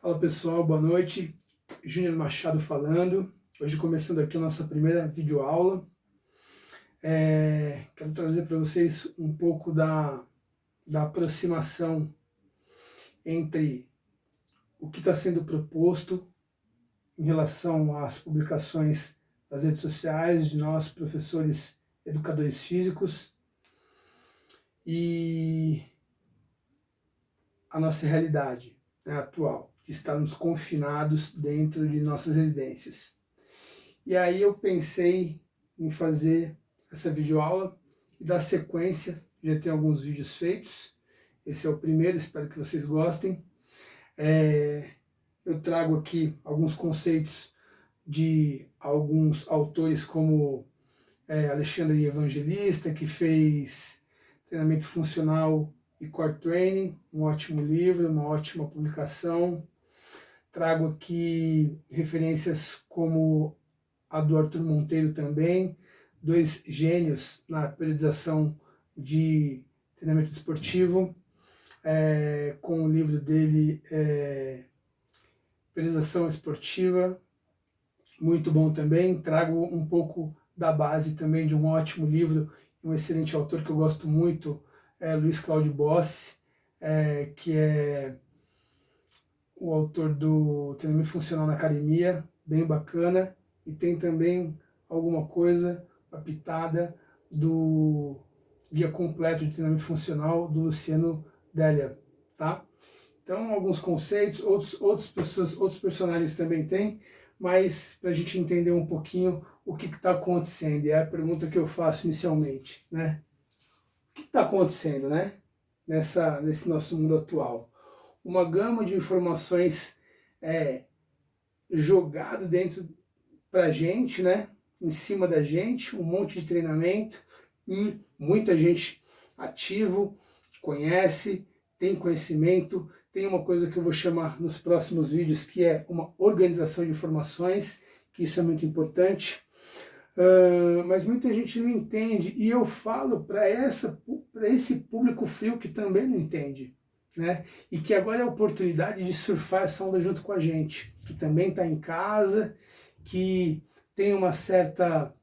Fala pessoal, boa noite. Júnior Machado falando. Hoje começando aqui a nossa primeira videoaula. Quero trazer para vocês um pouco da aproximação entre o que está sendo proposto em relação às publicações das redes sociais de nós, professores educadores físicos, e a nossa realidade, né, atual, de estarmos confinados dentro de nossas residências. E aí eu pensei em fazer essa videoaula e dar sequência. Já tem alguns vídeos feitos, esse é o primeiro, espero que vocês gostem. Eu trago aqui alguns conceitos de alguns autores como Alexandre Evangelista, que fez Treinamento Funcional e Core Training, um ótimo livro, uma ótima publicação. Trago aqui referências como a do Arthur Monteiro também, dois gênios na periodização de treinamento esportivo, com o livro dele, Periodização Esportiva, muito bom também. Trago um pouco da base também de um ótimo livro, um excelente autor que eu gosto muito, Luiz Cláudio Bossi, que é o autor do Treinamento Funcional na Academia, bem bacana, e tem também alguma coisa, uma pitada do Guia Completo de Treinamento Funcional do Luciano Delia, tá? Então, alguns conceitos, outros personagens também tem, mas para a gente entender um pouquinho o que está acontecendo, é a pergunta que eu faço inicialmente, né? O que está acontecendo, né? Nesse nosso mundo atual? Uma gama de informações jogado dentro pra gente, né? Em cima da gente, um monte de treinamento, e muita gente ativo, conhece, tem conhecimento, tem uma coisa que eu vou chamar nos próximos vídeos, que é uma organização de informações, que isso é muito importante. Mas muita gente não entende, e eu falo para esse público frio que também não entende, né? E que agora é a oportunidade de surfar essa onda junto com a gente, que também está em casa, que tem uma certa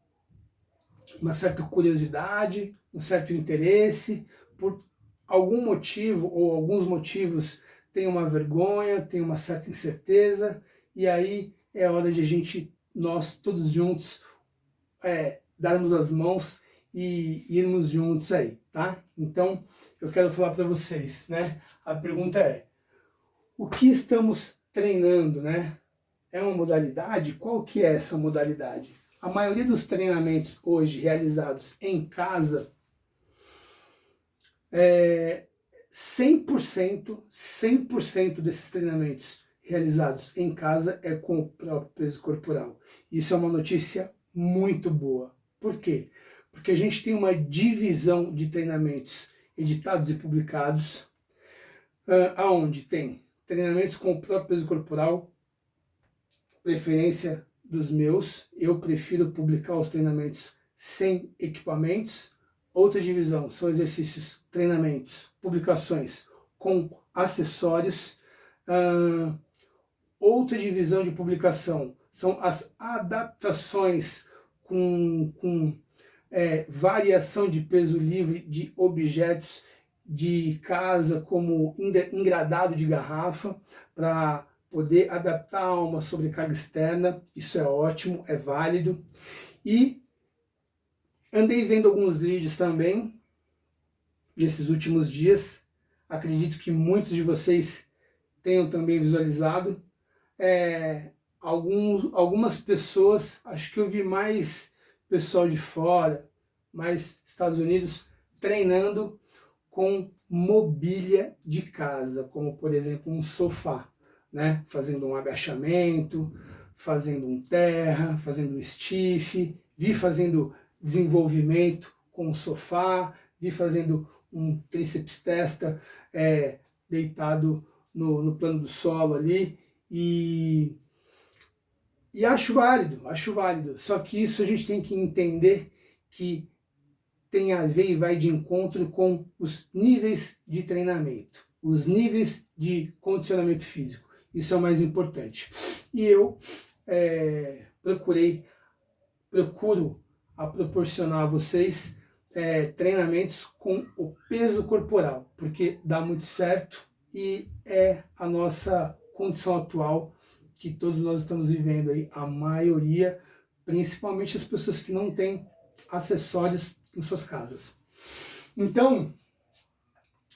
curiosidade, um certo interesse, por algum motivo ou alguns motivos tem uma vergonha, tem uma certa incerteza, e aí é hora de nós todos juntos, darmos as mãos e irmos juntos aí, tá? Então, eu quero falar para vocês, né? A pergunta é: o que estamos treinando, né? É uma modalidade? Qual que é essa modalidade? A maioria dos treinamentos hoje realizados em casa, 100% desses treinamentos realizados em casa é com o próprio peso corporal. Isso é uma notícia muito boa. Por quê? Porque a gente tem uma divisão de treinamentos editados e publicados, aonde tem treinamentos com o próprio peso corporal, preferência dos meus, eu prefiro publicar os treinamentos sem equipamentos. Outra divisão são exercícios, treinamentos, publicações com acessórios. Outra divisão de publicação são as adaptações com variação de peso livre de objetos de casa, como engradado de garrafa, para poder adaptar a uma sobrecarga externa. Isso é ótimo, é válido. E andei vendo alguns vídeos também nesses últimos dias, acredito que muitos de vocês tenham também visualizado. Algumas pessoas, acho que eu vi mais pessoal de fora, mais Estados Unidos, treinando com mobília de casa, como por exemplo um sofá, né? Fazendo um agachamento, fazendo um terra, fazendo um stiff, vi fazendo desenvolvimento com o sofá, vi fazendo um tríceps testa deitado no plano do solo ali, e acho válido, só que isso a gente tem que entender que tem a ver e vai de encontro com os níveis de treinamento, os níveis de condicionamento físico. Isso é o mais importante. E eu procuro proporcionar a vocês treinamentos com o peso corporal, porque dá muito certo e é a nossa condição atual que todos nós estamos vivendo aí, a maioria, principalmente as pessoas que não têm acessórios em suas casas. Então,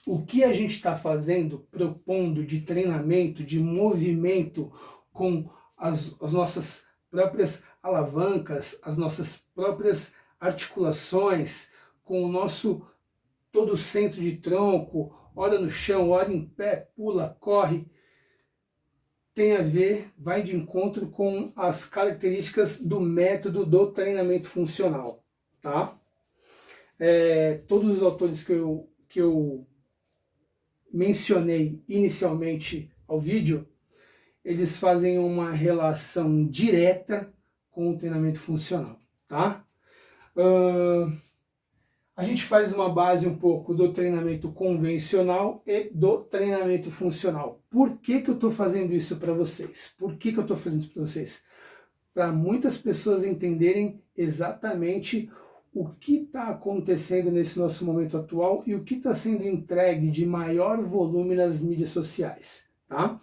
o que a gente está fazendo, propondo de treinamento, de movimento com as nossas próprias alavancas, as nossas próprias articulações, com o nosso todo o centro de tronco, ora no chão, ora em pé, pula, corre, tem a ver, vai de encontro com as características do método do treinamento funcional, tá? Todos os autores que eu mencionei inicialmente ao vídeo, eles fazem uma relação direta com o treinamento funcional, tá? A gente faz uma base um pouco do treinamento convencional e do treinamento funcional. Por que que eu estou fazendo isso para vocês? Por que que eu estou fazendo isso para vocês? Para muitas pessoas entenderem exatamente o que está acontecendo nesse nosso momento atual e o que está sendo entregue de maior volume nas mídias sociais, tá?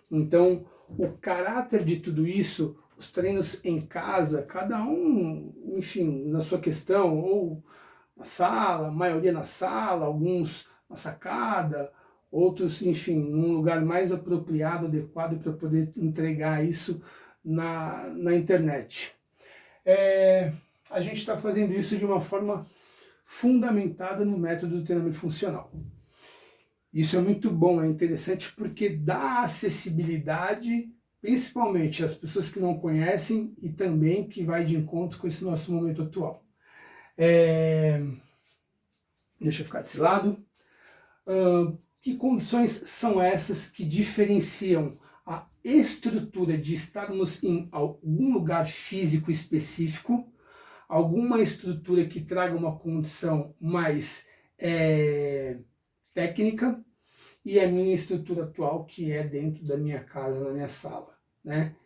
Então, o caráter de tudo isso, os treinos em casa, cada um, enfim, na sua questão, ou na sala, a maioria na sala, alguns na sacada, outros, enfim, num lugar mais apropriado, adequado para poder entregar isso na internet. A gente está fazendo isso de uma forma fundamentada no método do treinamento funcional. Isso é muito bom, é interessante porque dá acessibilidade, principalmente às pessoas que não conhecem e também que vai de encontro com esse nosso momento atual. Deixa eu ficar desse lado. Que condições são essas que diferenciam a estrutura de estarmos em algum lugar físico específico, alguma estrutura que traga uma condição mais técnica, e a minha estrutura atual, que é dentro da minha casa, na minha sala, né?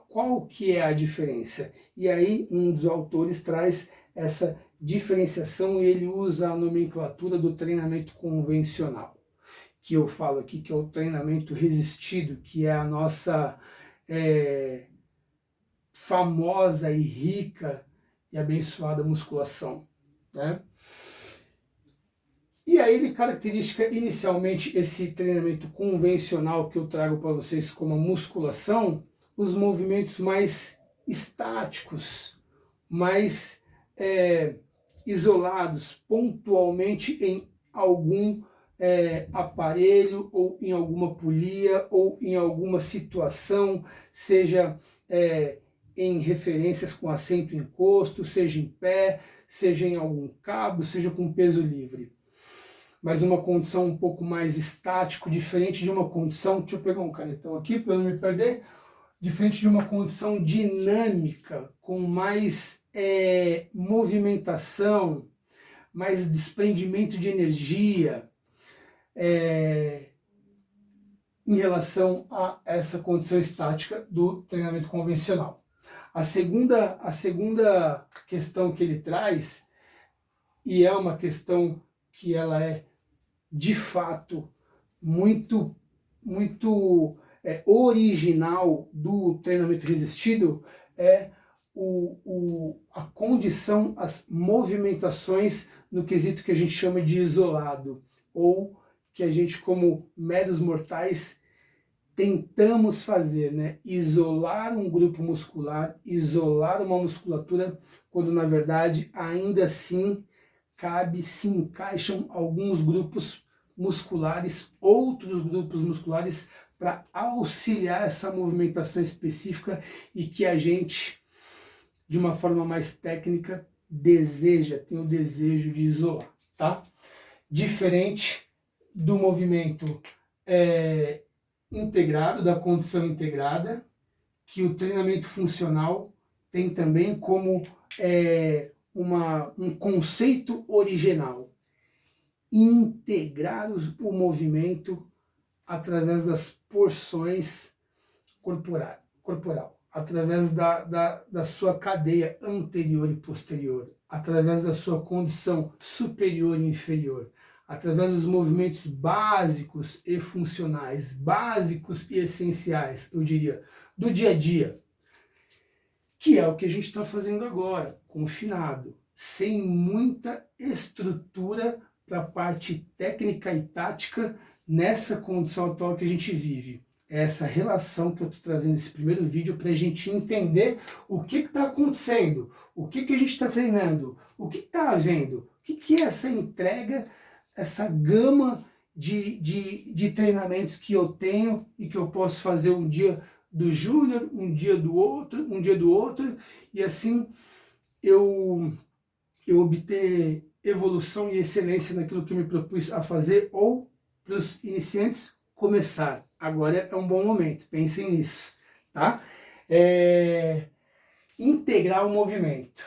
Qual que é a diferença? E aí um dos autores traz essa diferenciação e ele usa a nomenclatura do treinamento convencional, que eu falo aqui que é o treinamento resistido, que é a nossa famosa e rica e abençoada musculação, né? E aí ele caracteriza inicialmente esse treinamento convencional que eu trago para vocês como a musculação, os movimentos mais estáticos, mais isolados, pontualmente em algum aparelho ou em alguma polia ou em alguma situação, seja em referências com assento e encosto, seja em pé, seja em algum cabo, seja com peso livre. Mas uma condição um pouco mais estático, diferente de uma condição, deixa eu pegar um canetão aqui para não me perder, diferente de uma condição dinâmica, com mais movimentação, mais desprendimento de energia, em relação a essa condição estática do treinamento convencional. A segunda questão que ele traz, e é uma questão que ela é de fato muito original do treinamento resistido, é a condição, as movimentações no quesito que a gente chama de isolado, ou que a gente, como meros mortais, tentamos fazer, né? Isolar um grupo muscular, isolar uma musculatura, quando na verdade ainda assim se encaixam alguns grupos musculares, outros grupos musculares, para auxiliar essa movimentação específica e que a gente, de uma forma mais técnica, tem o desejo de isolar, tá? Diferente do movimento integrado, da condição integrada, que o treinamento funcional tem também como um conceito original: integrar o movimento através das porções corporal, através da sua cadeia anterior e posterior, através da sua condição superior e inferior, através dos movimentos básicos e funcionais, básicos e essenciais, eu diria, do dia a dia, que é o que a gente está fazendo agora, confinado, sem muita estrutura para a parte técnica e tática nessa condição atual que a gente vive. É essa relação que eu estou trazendo nesse primeiro vídeo para a gente entender o que está acontecendo, o que a gente está treinando, o que está havendo, o que é essa entrega, essa gama de treinamentos que eu tenho e que eu posso fazer um dia do Júnior, um dia do outro, e assim eu obter evolução e excelência naquilo que eu me propus a fazer, ou para os iniciantes começar. Agora é um bom momento, pensem nisso, tá? Integrar o movimento.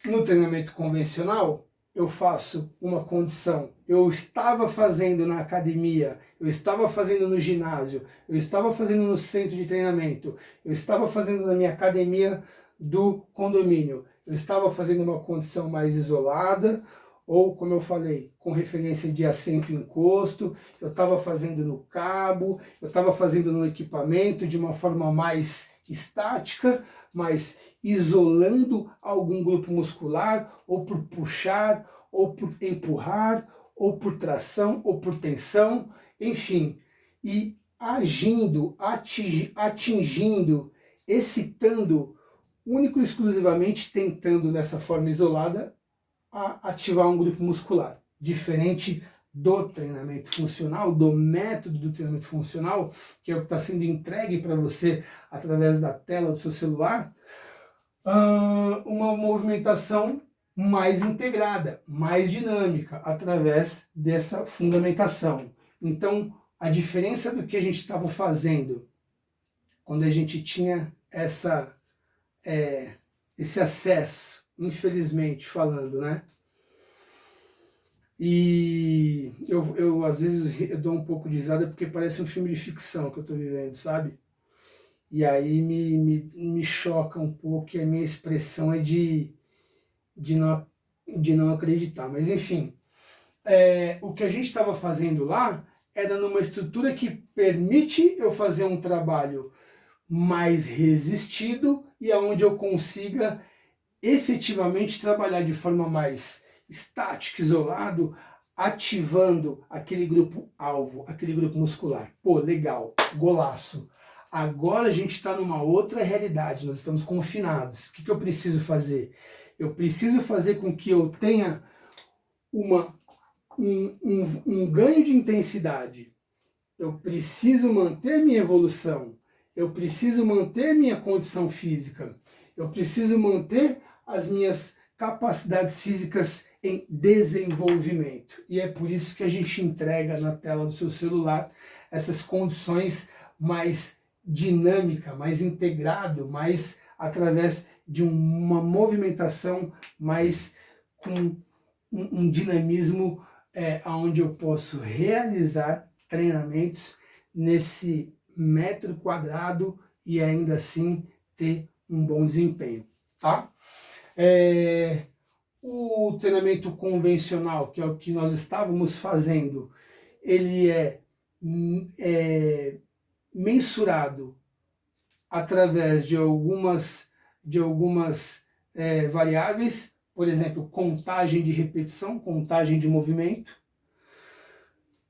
No treinamento convencional, eu faço uma condição. Eu estava fazendo na academia, eu estava fazendo no ginásio, eu estava fazendo no centro de treinamento, eu estava fazendo na minha academia do condomínio, eu estava fazendo uma condição mais isolada, ou como eu falei, com referência de assento e encosto, eu estava fazendo no cabo, eu estava fazendo no equipamento de uma forma mais estática, mas isolando algum grupo muscular, ou por puxar, ou por empurrar, ou por tração, ou por tensão, enfim, e agindo, atingindo, excitando, único e exclusivamente tentando nessa forma isolada a ativar um grupo muscular, diferente do treinamento funcional, do método do treinamento funcional, que é o que está sendo entregue para você através da tela do seu celular, uma movimentação mais integrada, mais dinâmica, através dessa fundamentação. Então, a diferença do que a gente estava fazendo quando a gente tinha esse acesso, infelizmente falando, né? E eu às vezes eu dou um pouco de risada porque parece um filme de ficção que eu estou vivendo, sabe? E aí me choca um pouco, e a minha expressão é de não acreditar. Mas enfim, o que a gente estava fazendo lá era numa estrutura que permite eu fazer um trabalho mais resistido e aonde eu consiga efetivamente trabalhar de forma mais estática, isolado, ativando aquele grupo-alvo, aquele grupo muscular. Pô, legal, golaço. Agora a gente está numa outra realidade, nós estamos confinados. O que eu preciso fazer? Eu preciso fazer com que eu tenha um ganho de intensidade. Eu preciso manter minha evolução. Eu preciso manter minha condição física. Eu preciso manter as minhas capacidades físicas em desenvolvimento. E é por isso que a gente entrega na tela do seu celular essas condições mais dinâmica, mais integrado, mais através de uma movimentação mais com um dinamismo onde eu posso realizar treinamentos nesse metro quadrado e ainda assim ter um bom desempenho, tá? O treinamento convencional, que é o que nós estávamos fazendo, ele é mensurado através de algumas variáveis, por exemplo, contagem de repetição, contagem de movimento.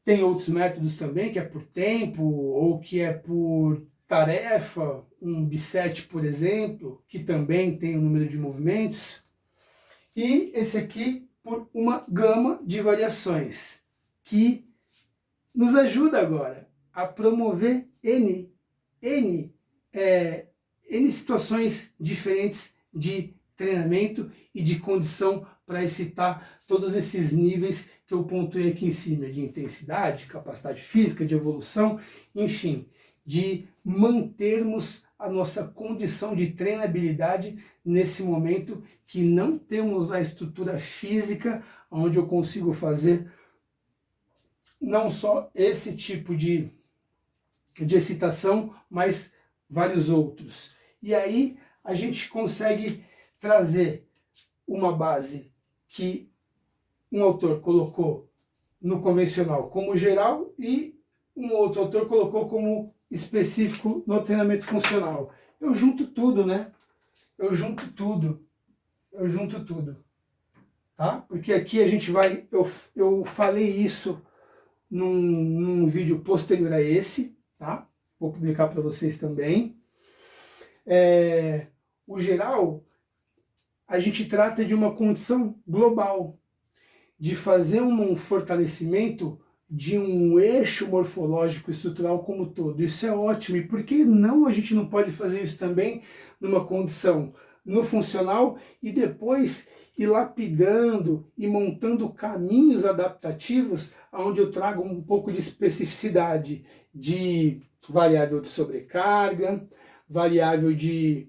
Tem outros métodos também, que é por tempo, ou que é por tarefa, um bisete, por exemplo, que também tem o número de movimentos. E esse aqui por uma gama de variações, que nos ajuda agora a promover N situações diferentes de treinamento e de condição para excitar todos esses níveis que eu pontuei aqui em cima, de intensidade, capacidade física, de evolução, enfim, de mantermos a nossa condição de treinabilidade nesse momento que não temos a estrutura física onde eu consigo fazer não só esse tipo de excitação, mas vários outros. E aí a gente consegue trazer uma base que um autor colocou no convencional como geral e um outro autor colocou como específico no treinamento funcional. Eu junto tudo, né? Eu junto tudo. Tá? Porque aqui a gente vai... Eu falei isso num vídeo posterior a esse, tá? Vou publicar para vocês também. O geral, a gente trata de uma condição global, de fazer um fortalecimento de um eixo morfológico estrutural como todo. Isso é ótimo. E por que não a gente não pode fazer isso também numa condição no funcional e depois ir lapidando e montando caminhos adaptativos onde eu trago um pouco de especificidade de variável de sobrecarga, variável de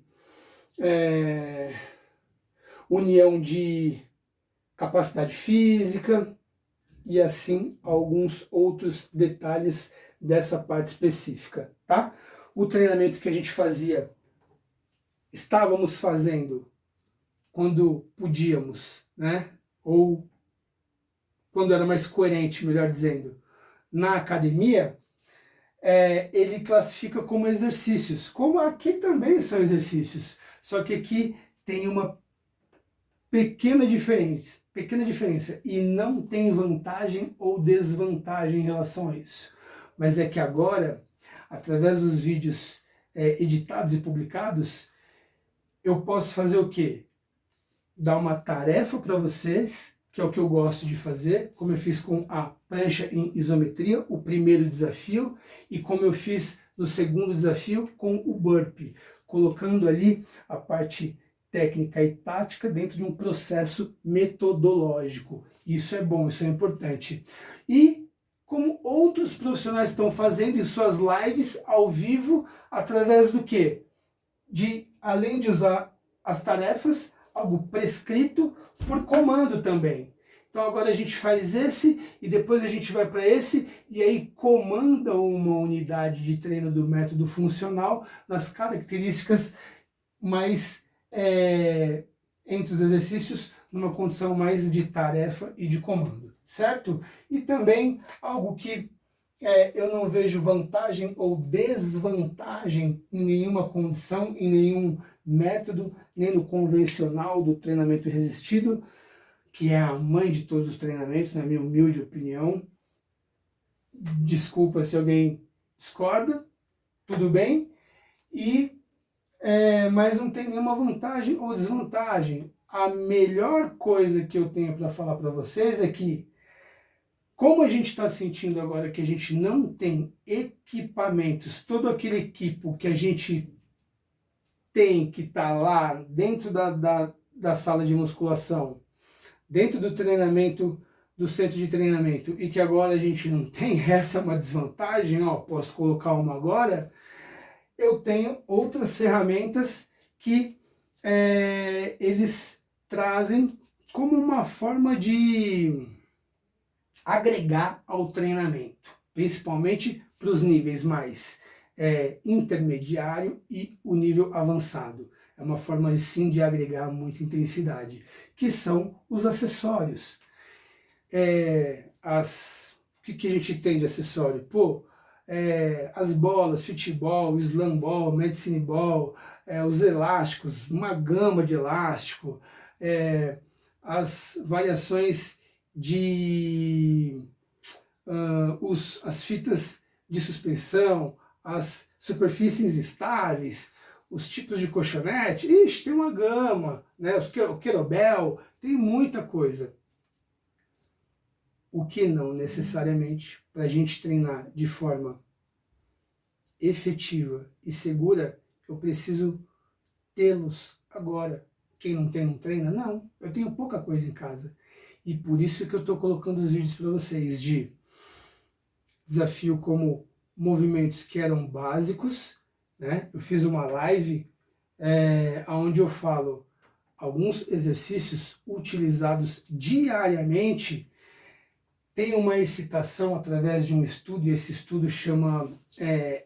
união de capacidade física e assim alguns outros detalhes dessa parte específica, tá? O treinamento que a gente fazia, estávamos fazendo quando podíamos, né? Ou quando era mais coerente, melhor dizendo, na academia, ele classifica como exercícios, como aqui também são exercícios, só que aqui tem uma pequena diferença e não tem vantagem ou desvantagem em relação a isso. Mas é que agora, através dos vídeos editados e publicados, eu posso fazer o quê? Dar uma tarefa para vocês, que é o que eu gosto de fazer, como eu fiz com a prancha em isometria, o primeiro desafio, e como eu fiz no segundo desafio com o burpee, colocando ali a parte técnica e tática dentro de um processo metodológico. Isso é bom, isso é importante. E como outros profissionais estão fazendo em suas lives ao vivo, através do quê? Além de usar as tarefas, algo prescrito por comando também. Então agora a gente faz esse e depois a gente vai para esse e aí comanda uma unidade de treino do método funcional nas características mais entre os exercícios numa condição mais de tarefa e de comando, certo? E também algo que eu não vejo vantagem ou desvantagem em nenhuma condição, em nenhum método, nem no convencional do treinamento resistido, que é a mãe de todos os treinamentos, na minha humilde opinião. Desculpa se alguém discorda, tudo bem, mas não tem nenhuma vantagem ou desvantagem. A melhor coisa que eu tenho para falar para vocês é que, como a gente está sentindo agora que a gente não tem equipamentos, todo aquele equipo que a gente tem que estar lá dentro da sala de musculação, dentro do treinamento, do centro de treinamento, e que agora a gente não tem, essa é uma desvantagem, ó, posso colocar uma agora, eu tenho outras ferramentas que eles trazem como uma forma de agregar ao treinamento, principalmente para os níveis mais intermediário e o nível avançado. É uma forma sim de agregar muita intensidade, que são os acessórios. O que a gente tem de acessório? As bolas, fitball, slam ball, medicine ball, os elásticos, uma gama de elástico, as variações de as fitas de suspensão, as superfícies estáveis, os tipos de colchonete, tem uma gama, né? O kettlebell, tem muita coisa. O que não necessariamente, para a gente treinar de forma efetiva e segura, eu preciso tê-los agora. Quem não tem, não treina? Não, eu tenho pouca coisa em casa. E por isso que eu estou colocando os vídeos para vocês de desafio como movimentos que eram básicos, né? Eu fiz uma live onde eu falo alguns exercícios utilizados diariamente tem uma excitação através de um estudo, e esse estudo chama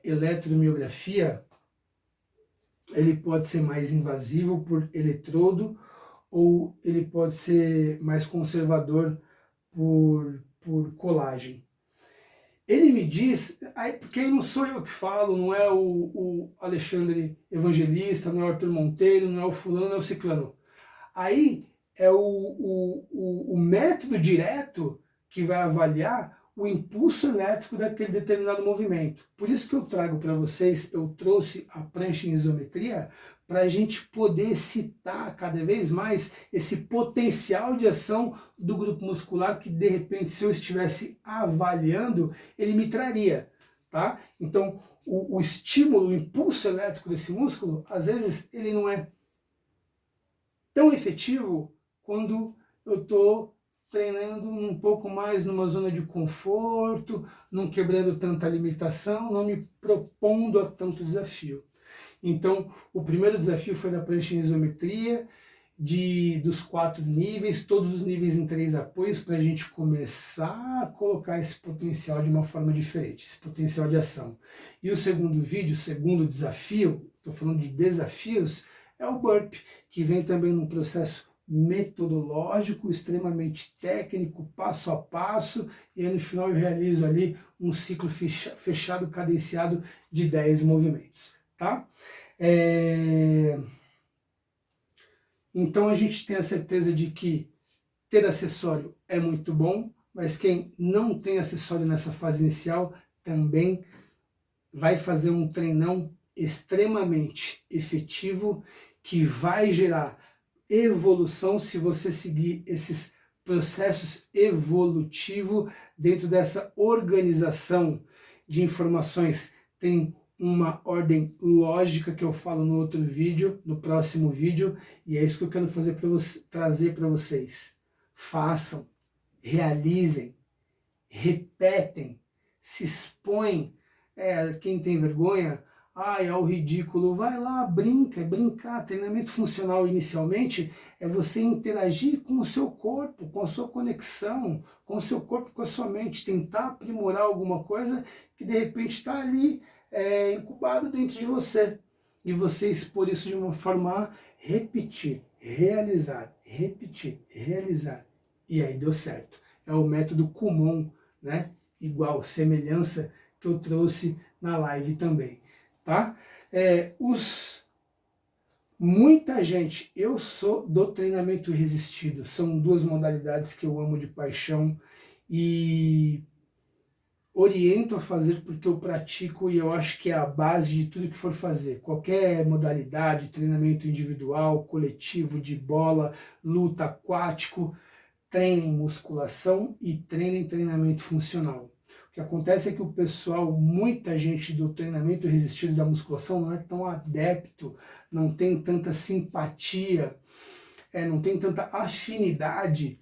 eletromiografia. Ele pode ser mais invasivo por eletrodo, ou ele pode ser mais conservador por colagem. Ele me diz, porque aí não sou eu que falo, não é o Alexandre Evangelista, não é o Arthur Monteiro, não é o fulano, não é o ciclano. Aí é o método direto que vai avaliar o impulso elétrico daquele determinado movimento. Por isso que eu trago para vocês, eu trouxe a prancha em isometria, para a gente poder citar cada vez mais esse potencial de ação do grupo muscular que, de repente, se eu estivesse avaliando, ele me traria, tá? Então, o estímulo, o impulso elétrico desse músculo, às vezes, ele não é tão efetivo quando eu estou treinando um pouco mais numa zona de conforto, não quebrando tanta limitação, não me propondo a tanto desafio. Então, o primeiro desafio foi da prancha em isometria, dos 4 níveis, todos os níveis em 3 apoios, para a gente começar a colocar esse potencial de uma forma diferente, esse potencial de ação. E o segundo vídeo, o segundo desafio, estou falando de desafios, é o burpee, que vem também num processo metodológico, extremamente técnico, passo a passo, e aí no final eu realizo ali um ciclo fechado, cadenciado de 10 movimentos. Tá? Então a gente tem a certeza de que ter acessório é muito bom, mas quem não tem acessório nessa fase inicial também vai fazer um treinão extremamente efetivo que vai gerar evolução se você seguir esses processos evolutivos dentro dessa organização de informações. Tem uma ordem lógica que eu falo no outro vídeo, no próximo vídeo, e é isso que eu quero fazer trazer para vocês. Façam, realizem, repetem, se expõem. Quem tem vergonha, é o ridículo, vai lá, brinca, é brincar. Treinamento funcional inicialmente é você interagir com o seu corpo, com a sua conexão, com o seu corpo, com a sua mente, tentar aprimorar alguma coisa que de repente está ali incubado dentro de você. E você expor isso de uma forma a repetir, realizar, repetir, realizar. E aí deu certo. É o método Kumon, né? Igual, semelhança que eu trouxe na live também. Tá? Muita gente, eu sou do treinamento resistido, são 2 modalidades que eu amo de paixão e oriento a fazer porque eu pratico e eu acho que é a base de tudo que for fazer. Qualquer modalidade, treinamento individual, coletivo, de bola, luta, aquático, treinem musculação e treinem treinamento funcional. O que acontece é que o pessoal, muita gente do treinamento resistido da musculação não é tão adepto, não tem tanta simpatia, não tem tanta afinidade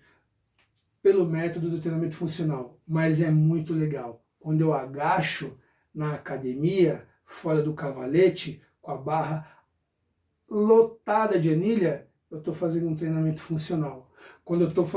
pelo método do treinamento funcional, mas é muito legal. Quando eu agacho na academia, fora do cavalete, com a barra lotada de anilha, eu estou fazendo um treinamento funcional. Quando eu estou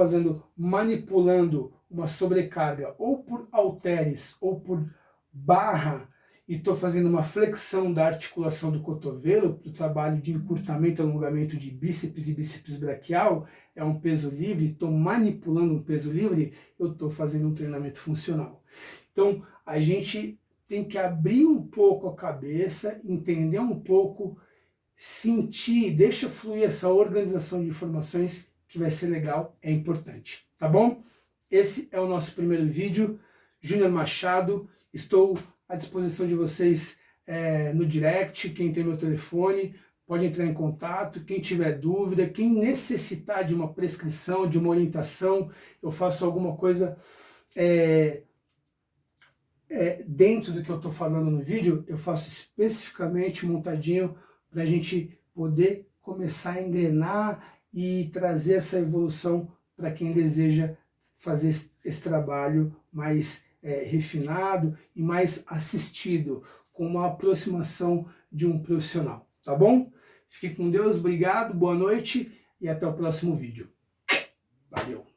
manipulando uma sobrecarga, ou por halteres, ou por barra, e estou fazendo uma flexão da articulação do cotovelo, para o trabalho de encurtamento e alongamento de bíceps e bíceps braquial, é um peso livre, estou manipulando um peso livre, eu estou fazendo um treinamento funcional. Então, a gente tem que abrir um pouco a cabeça, entender um pouco, sentir, deixa fluir essa organização de informações que vai ser legal, é importante, tá bom? Esse é o nosso primeiro vídeo. Júnior Machado, estou à disposição de vocês no direct, quem tem meu telefone, pode entrar em contato, quem tiver dúvida, quem necessitar de uma prescrição, de uma orientação, eu faço alguma coisa dentro do que eu estou falando no vídeo, eu faço especificamente montadinho para a gente poder começar a engrenar e trazer essa evolução para quem deseja fazer esse trabalho mais refinado e mais assistido, com uma aproximação de um profissional, tá bom? Fique com Deus, obrigado, boa noite e até o próximo vídeo. Valeu!